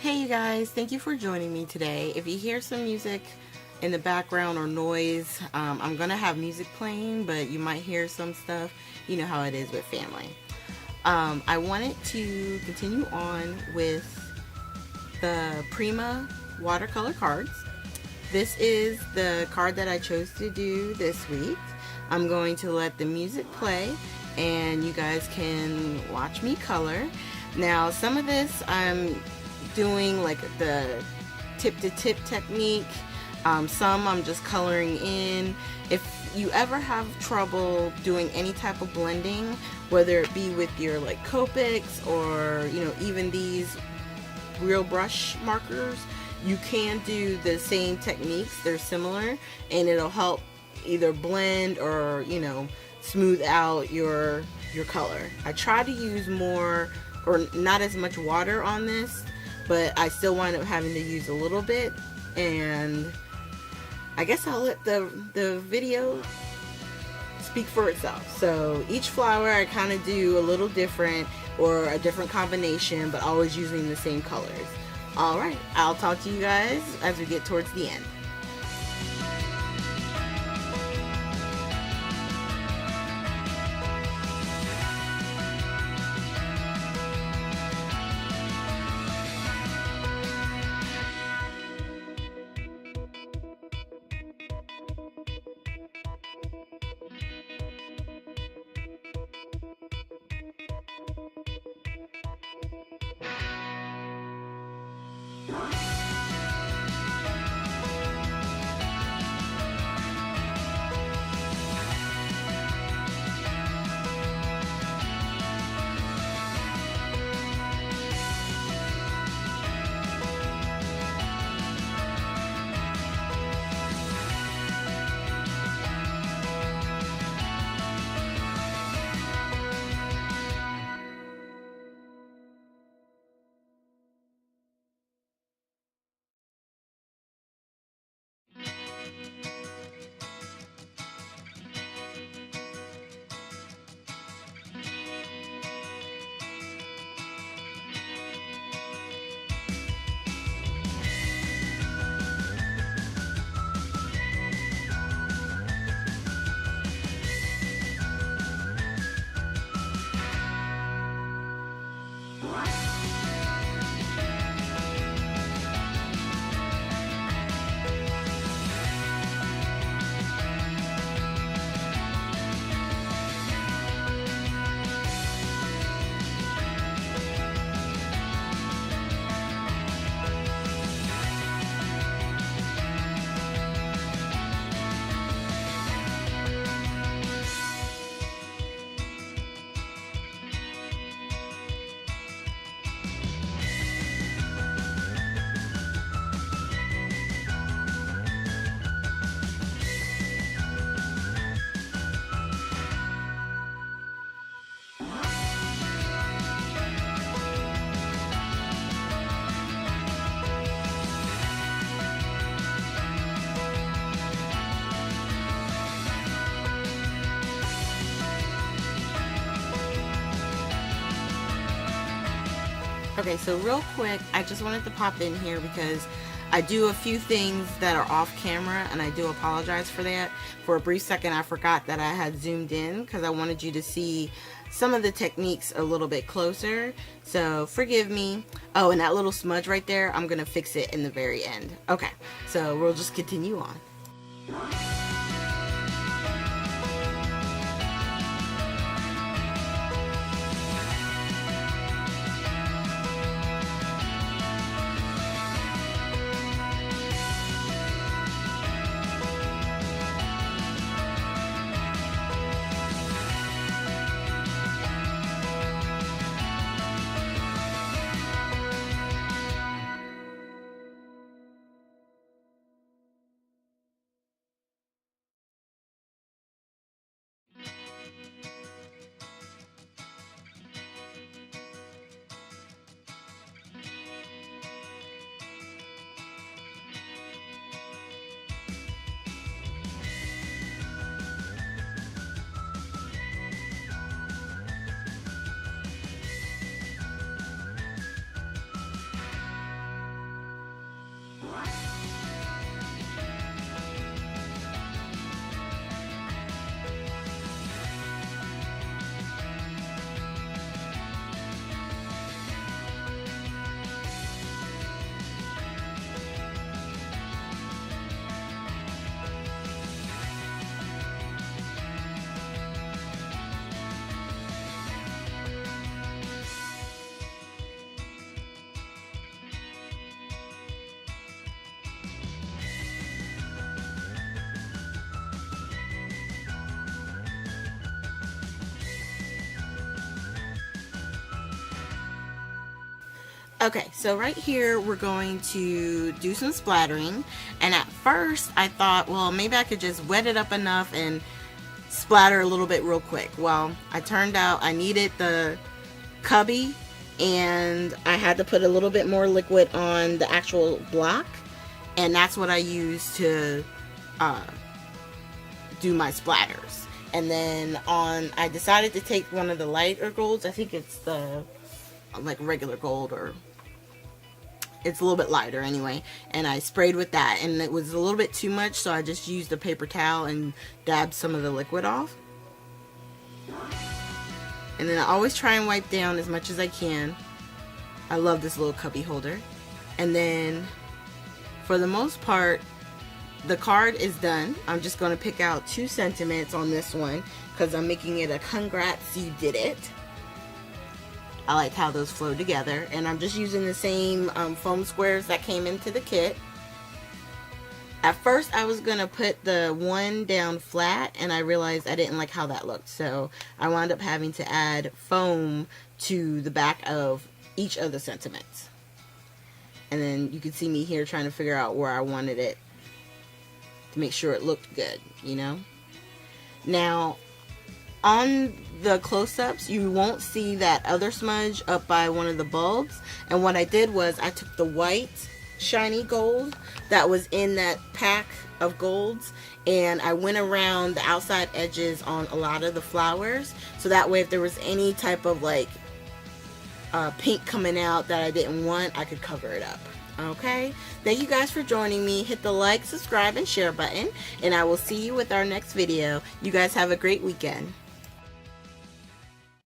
Hey you guys, thank you for joining me today. If you hear some music in the background or noise, I'm gonna have music playing, but you might hear some stuff. You know how it is with family. I wanted to continue on with the Prima watercolor cards. This is the card that I chose to do this week. I'm going to let the music play and you guys can watch me color. Now some of this I'm doing like the tip to tip technique. Some I'm just coloring in. If you ever have trouble doing any type of blending, whether it be with your like Copics or even these real brush markers, you can do the same techniques. They're similar and it'll help either blend or smooth out your color. I try to use more or not as much water on this, but I still wind up having to use a little bit, and I guess I'll let the video speak for itself. So each flower I kind of do a little different or a different combination, but always using the same colors. Alright, I'll talk to you guys as we get towards the end. Okay, so real quick, I just wanted to pop in here because I do a few things that are off camera, and I do apologize for that. For a brief second, I forgot that I had zoomed in because I wanted you to see some of the techniques a little bit closer. So forgive me. Oh, and that little smudge right there, I'm going to fix it in the very end. Okay, so we'll just continue on. Okay, so right here we're going to do some splattering, and at first I thought, well, maybe I could just wet it up enough and splatter a little bit real quick. Well, I turned out I needed the cubby, and I had to put a little bit more liquid on the actual block, and that's what I used to do my splatters. And then I decided to take one of the lighter golds. I think it's the like regular gold, or it's a little bit lighter anyway, and I sprayed with that, and it was a little bit too much, so I just used a paper towel and dabbed some of the liquid off. And then I always try and wipe down as much as I can. I love this little cubby holder. And then for the most part, the card is done. I'm just going to pick out 2 sentiments on this one because I'm making it a congrats you did it. I like how those flow together, and I'm just using the same foam squares that came into the kit. At first I was gonna put the one down flat, and I realized I didn't like how that looked, so I wound up having to add foam to the back of each of the sentiments. And then you can see me here trying to figure out where I wanted it to make sure it looked good, you know. Now on the close-ups, you won't see that other smudge up by one of the bulbs, and what I did was I took the white shiny gold that was in that pack of golds, and I went around the outside edges on a lot of the flowers, so that way if there was any type of like pink coming out that I didn't want, I could cover it up. Okay, thank you guys for joining me. Hit the like, subscribe, and share button, and I will see you with our next video. You guys have a great weekend.